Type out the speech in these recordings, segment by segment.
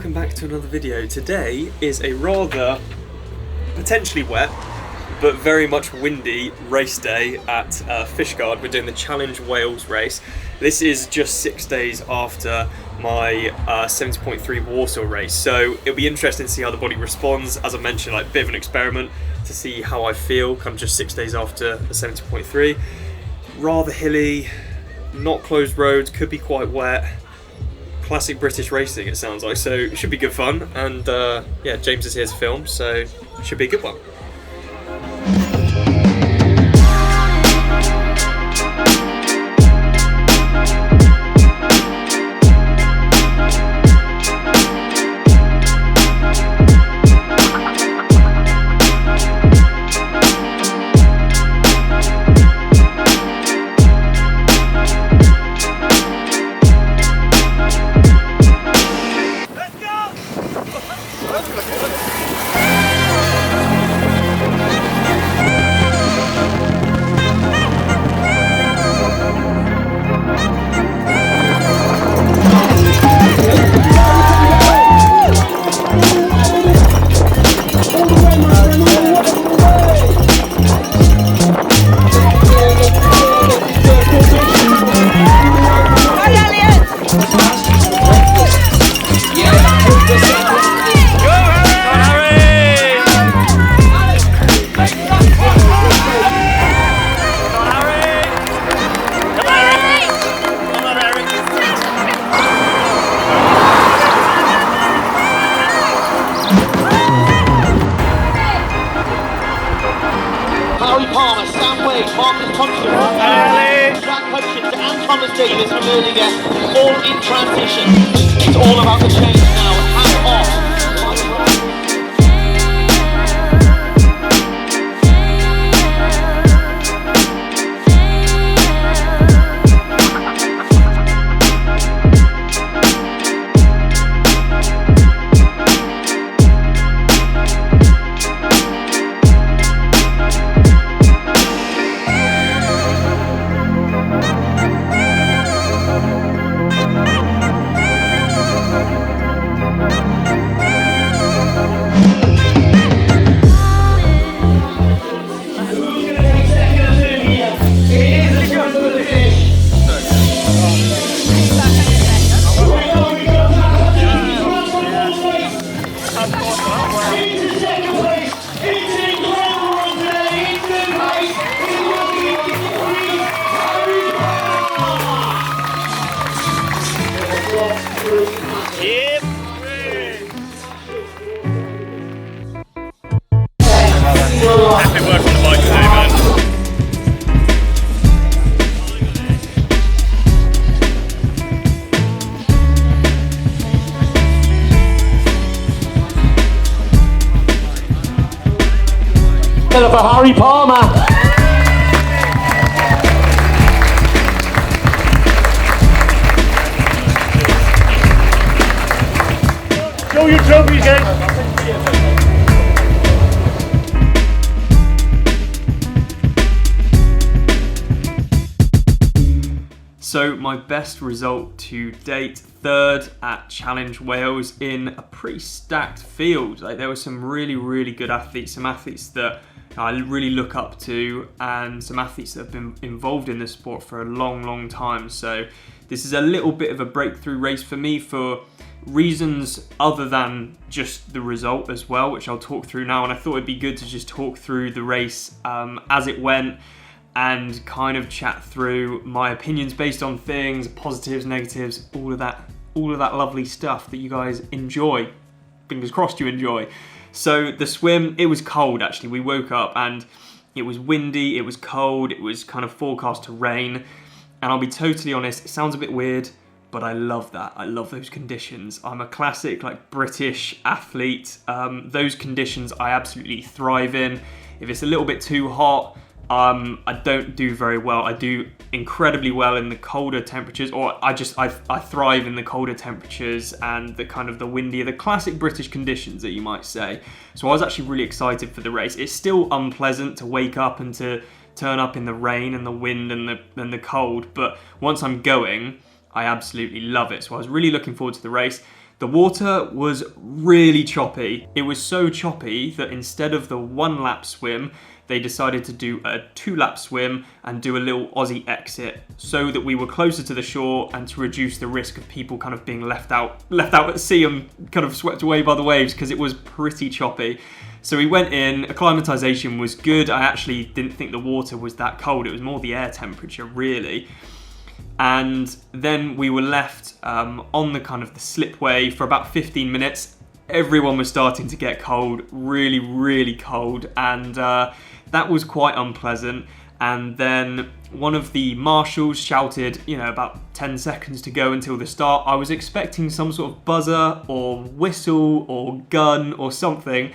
welcome back to another video. Today is a rather potentially wet but very much windy race day at Fishguard. We're doing the Challenge Wales race. This is just 6 days after my 70.3 Warsaw race, so it'll be interesting to see how the body responds. As I mentioned, like a bit of an experiment to see how I feel kind of just 6 days after the 70.3. Rather hilly, not closed roads, could be quite wet. Classic British racing, it sounds like, so it should be good fun. And yeah, James is here to film, so it should be a good one. Davis and Erdinger, all in transition. It's all about the change now. Hang on. For Harry Palmer. Show your trophies, guys. So my best result to date, third at Challenge Wales in a pretty stacked field. Like, there were some really good athletes, some athletes that I really look up to, and some athletes that have been involved in this sport for a long time. So this is a little bit of a breakthrough race for me for reasons other than just the result as well, which I'll talk through now. And I thought it'd be good to just talk through the race as it went and kind of chat through my opinions based on things, positives, negatives, all of that lovely stuff that you guys enjoy. Fingers crossed you enjoy. So the swim, it was cold actually. We woke up and it was windy, it was cold, it was kind of forecast to rain. And I'll be totally honest, it sounds a bit weird, but I love that. I love those conditions. I'm a classic like British athlete. Those conditions I absolutely thrive in. If it's a little bit too hot, I don't do very well. I do incredibly well in the colder temperatures, or I thrive in the colder temperatures and the kind of the windier, the classic British conditions that you might say. So I was actually really excited for the race. It's still unpleasant to wake up and to turn up in the rain and the wind and the cold, but once I'm going, I absolutely love it. So I was really looking forward to the race. The water was really choppy. It was so choppy that instead of the 1 lap swim, they decided to do a 2 lap swim and do a little Aussie exit so that we were closer to the shore and to reduce the risk of people kind of being left out at sea and kind of swept away by the waves, because it was pretty choppy. So we went in, acclimatization was good. I actually didn't think the water was that cold. It was more the air temperature, really. And then we were left on the kind of the slipway for about 15 minutes. Everyone was starting to get cold, really, really cold. And that was quite unpleasant. And then one of the marshals shouted, about 10 seconds to go until the start. I was expecting some sort of buzzer or whistle or gun or something.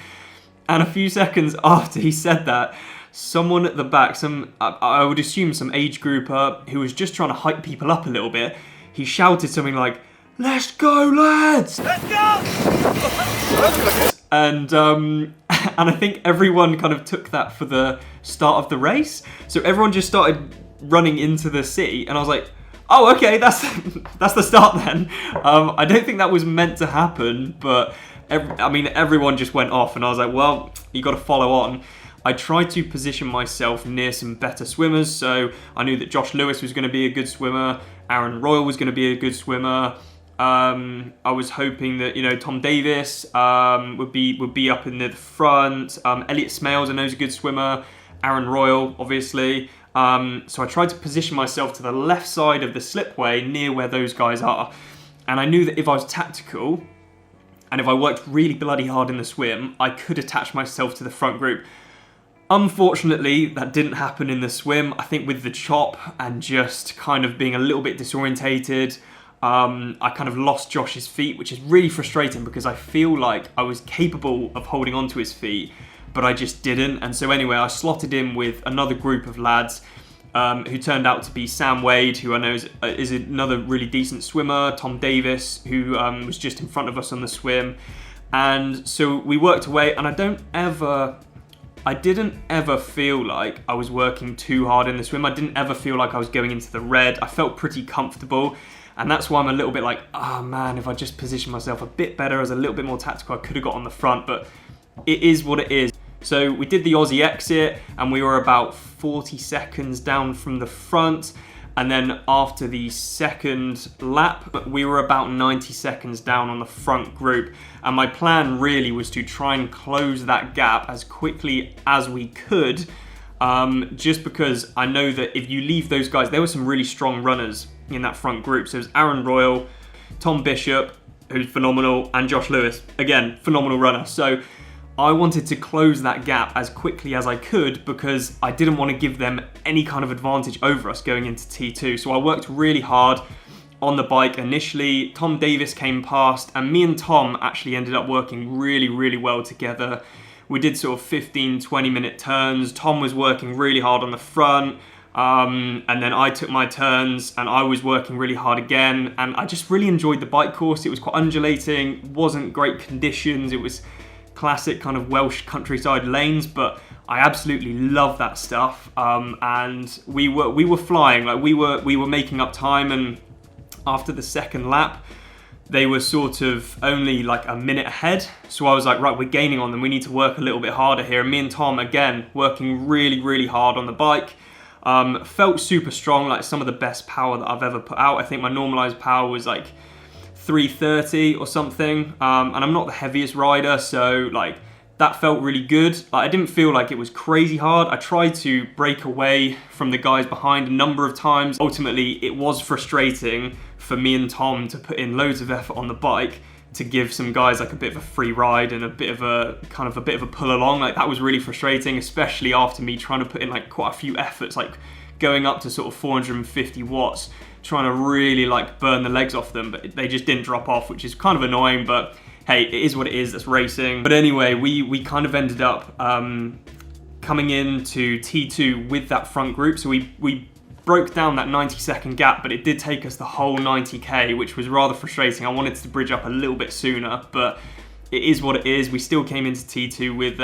And a few seconds after he said that, someone at the back, I would assume some age grouper who was just trying to hype people up a little bit, he shouted something like, "Let's go, lads! Let's go!" And I think everyone kind of took that for the start of the race. So everyone just started running into the sea, and I was like, oh, okay, that's the start then. I don't think that was meant to happen, but everyone just went off, and I was like, well, you got to follow on. I tried to position myself near some better swimmers, so I knew that Josh Lewis was going to be a good swimmer, Aaron Royal was going to be a good swimmer. I was hoping that Tom Davis would be up in the front. Elliot Smales, I know, is a good swimmer. Aaron Royal, obviously. So I tried to position myself to the left side of the slipway, near where those guys are. And I knew that if I was tactical, and if I worked really bloody hard in the swim, I could attach myself to the front group. Unfortunately, that didn't happen in the swim. I think with the chop and just kind of being a little bit disorientated, I kind of lost Josh's feet, which is really frustrating because I feel like I was capable of holding onto his feet, but I just didn't. And so anyway, I slotted in with another group of lads who turned out to be Sam Wade, who I know is another really decent swimmer, Tom Davis, who was just in front of us on the swim. And so we worked away, and I didn't ever feel like I was working too hard in the swim. I didn't ever feel like I was going into the red. I felt pretty comfortable. And that's why I'm a little bit like, oh man, if I just positioned myself a bit better, as a little bit more tactical, I could have got on the front, but it is what it is. So we did the Aussie exit, and we were about 40 seconds down from the front. And then after the second lap, we were about 90 seconds down on the front group. And my plan really was to try and close that gap as quickly as we could, just because I know that if you leave those guys, there were some really strong runners in that front group. So it was Aaron Royal, Tom Bishop, who's phenomenal, and Josh Lewis, again, phenomenal runner. So I wanted to close that gap as quickly as I could because I didn't want to give them any kind of advantage over us going into T2. So I worked really hard on the bike initially. Tom Davis came past, and me and Tom actually ended up working really, really well together. We did sort of 15, 20-minute turns. Tom was working really hard on the front. And then I took my turns and I was working really hard again. And I just really enjoyed the bike course. It was quite undulating, wasn't great conditions. It was classic kind of Welsh countryside lanes, but I absolutely love that stuff. And we were flying, like we were making up time. And after the second lap, they were sort of only like a minute ahead. So I was like, right, we're gaining on them. We need to work a little bit harder here. And me and Tom, again, working really, really hard on the bike. Felt super strong, like some of the best power that I've ever put out. I think my normalized power was like 330 or something. And I'm not the heaviest rider, so like that felt really good. Like, I didn't feel like it was crazy hard. I tried to break away from the guys behind a number of times. Ultimately, it was frustrating for me and Tom to put in loads of effort on the bike to give some guys like a bit of a free ride and a bit of a pull along. Like that was really frustrating, especially after me trying to put in like quite a few efforts, like going up to sort of 450 watts, trying to really like burn the legs off them, but they just didn't drop off, which is kind of annoying, but hey, it is what it is, that's racing. But anyway, we kind of ended up coming into T2 with that front group, so we broke down that 90-second gap, but it did take us the whole 90k, which was rather frustrating. I wanted to bridge up a little bit sooner, but it is what it is. We still came into T2 with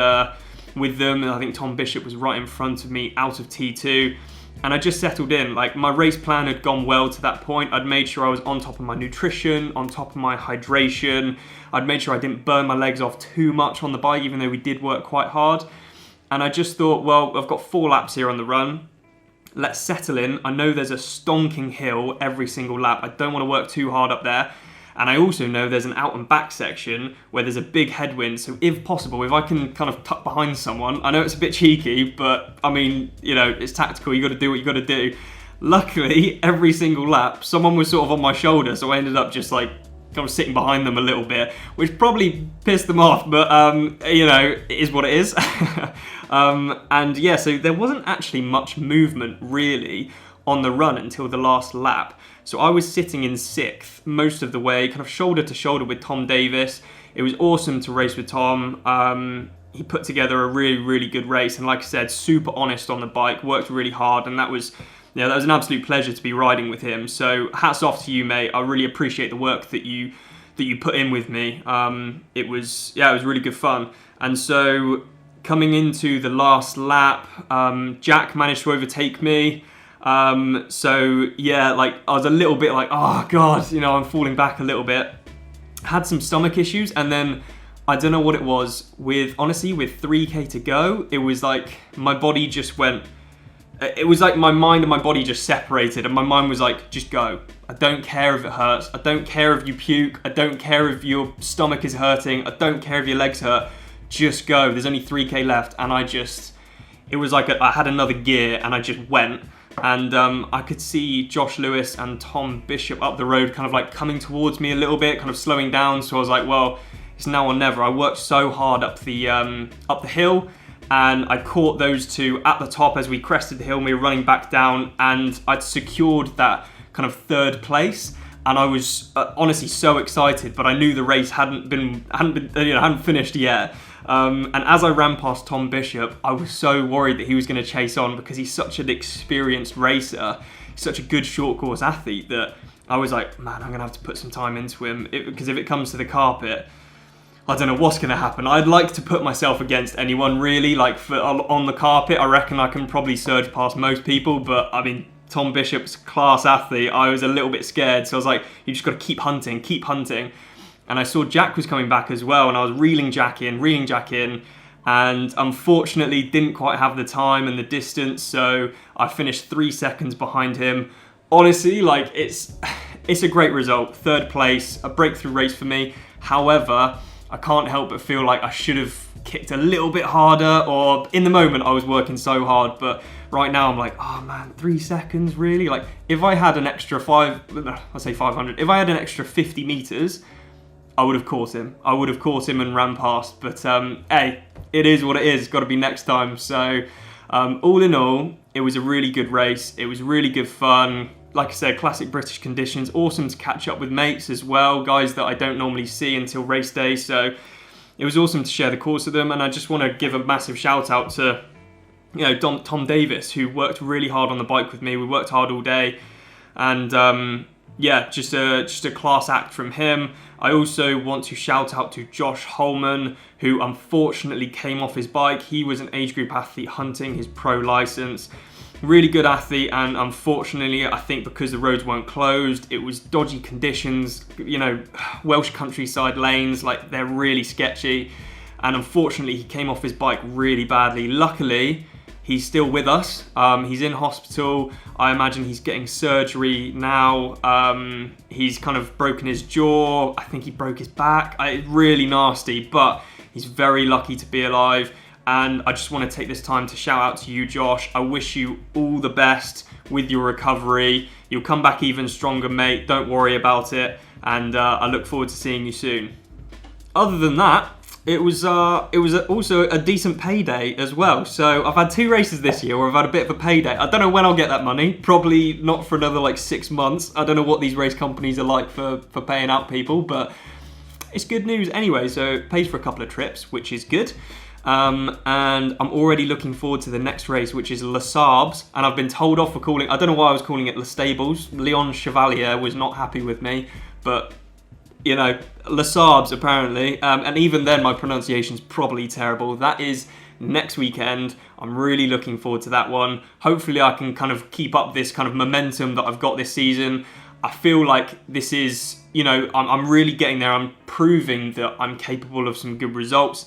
them, and I think Tom Bishop was right in front of me out of T2. and I just settled in. Like, my race plan had gone well to that point. I'd made sure I was on top of my nutrition, on top of my hydration. I'd made sure I didn't burn my legs off too much on the bike, even though we did work quite hard. And I just thought, well, I've got 4 laps here on the run. Let's settle in. I know there's a stonking hill every single lap. I don't want to work too hard up there. And I also know there's an out and back section where there's a big headwind. So if possible, if I can kind of tuck behind someone, I know it's a bit cheeky, but I mean, you know, it's tactical. You got to do what you got to do. Luckily, every single lap, someone was sort of on my shoulder. So I ended up just like kind of sitting behind them a little bit, which probably pissed them off, but you know, it is what it is. And yeah, so there wasn't actually much movement really on the run until the last lap. So I was sitting in 6th most of the way, kind of shoulder to shoulder with Tom Davis. It was awesome to race with Tom. He put together a really, really good race, and like I said, super honest on the bike, worked really hard, and that was an absolute pleasure to be riding with him. So hats off to you, mate. I really appreciate the work that you put in with me. It was really good fun. And so coming into the last lap, Jack managed to overtake me. So yeah, like I was a little bit like, oh God, you know, I'm falling back a little bit. Had some stomach issues, and then I don't know what it was with 3K to go. It was like my body just went, it was like my mind and my body just separated, and my mind was like, just go. I don't care if it hurts. I don't care if you puke. I don't care if your stomach is hurting. I don't care if your legs hurt. Just go. There's only 3K left, and it was like I had another gear, and I just went. And I could see Josh Lewis and Tom Bishop up the road kind of like coming towards me a little bit, kind of slowing down. So I was like, well, it's now or never. I worked so hard up the hill, and I caught those two at the top as we crested the hill and we were running back down, and I'd secured that kind of 3rd place. And I was honestly so excited, but I knew the race hadn't finished yet. And as I ran past Tom Bishop, I was so worried that he was going to chase on, because he's such an experienced racer, such a good short course athlete, that I was like, man, I'm going to have to put some time into him, because if it comes to the carpet, I don't know what's going to happen. I'd like to put myself against anyone really, like on the carpet. I reckon I can probably surge past most people, but I mean, Tom Bishop's class athlete, I was a little bit scared, so I was like, you just got to keep hunting. And I saw Jack was coming back as well, and I was reeling Jack in, and unfortunately didn't quite have the time and the distance, so I finished 3 seconds behind him. Honestly, like it's a great result. 3rd place, a breakthrough race for me. However, I can't help but feel like I should have kicked a little bit harder, or in the moment I was working so hard, but right now I'm like, oh man, 3 seconds, really? Like, if I had an extra if I had an extra 50 meters, I would have caught him. And ran past. But hey, it is what it is. It's got to be next time. So all in all, it was a really good race. It was really good fun. Like I said, classic British conditions. Awesome to catch up with mates as well, guys that I don't normally see until race day. So it was awesome to share the course with them. And I just want to give a massive shout out to, you know, Tom Davis, who worked really hard on the bike with me. We worked hard all day, and yeah, just a class act from him. I also want to shout out to Josh Holman, who unfortunately came off his bike. He was an age group athlete hunting his pro license. Really good athlete, and unfortunately, I think because the roads weren't closed, it was dodgy conditions, you know, Welsh countryside lanes, like they're really sketchy. And unfortunately, he came off his bike really badly. Luckily, he's still with us. He's in hospital. I imagine he's getting surgery now. He's kind of broken his jaw. I think he broke his back. It's really nasty, but he's very lucky to be alive. And I just want to take this time to shout out to you, Josh. I wish you all the best with your recovery. You'll come back even stronger, mate. Don't worry about it. And I look forward to seeing you soon. Other than that, it was also a decent payday as well. So I've had 2 races this year where I've had a bit of a payday. I don't know when I'll get that money. Probably not for another like 6 months. I don't know what these race companies are like for paying out people, but it's good news anyway. So it pays for a couple of trips, which is good. And I'm already looking forward to the next race, which is Les Sables. And I've been told off for I don't know why I was calling it Les Stables. Leon Chevalier was not happy with me, but you know, Les Arbres apparently, and even then my pronunciation's probably terrible. That is next weekend. I'm really looking forward to that one. Hopefully I can kind of keep up this kind of momentum that I've got this season. I feel like this is, you know, I'm really getting there. I'm proving that I'm capable of some good results,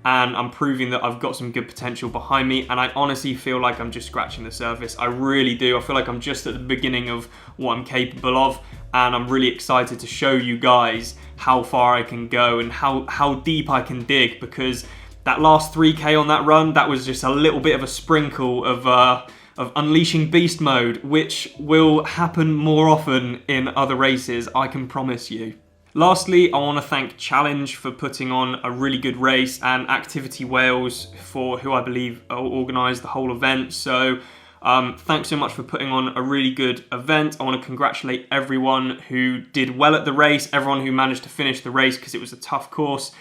and I'm proving that I've got some good potential behind me, and I honestly feel like I'm just scratching the surface. I really do. I feel like I'm just at the beginning of what I'm capable of, and I'm really excited to show you guys how far I can go and how deep I can dig, because that last 3K on that run, that was just a little bit of a sprinkle of unleashing beast mode, which will happen more often in other races, I can promise you. Lastly, I want to thank Challenge for putting on a really good race, and Activity Wales for who I believe organised the whole event. So thanks so much for putting on a really good event. I want to congratulate everyone who did well at the race, everyone who managed to finish the race, because it was a tough course.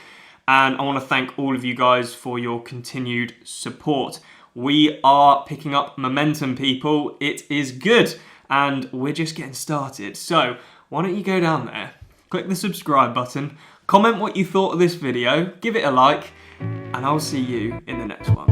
And I want to thank all of you guys for your continued support. We are picking up momentum, people. It is good, and we're just getting started. So why don't you go down there, click the subscribe button, comment what you thought of this video, give it a like, and I'll see you in the next one.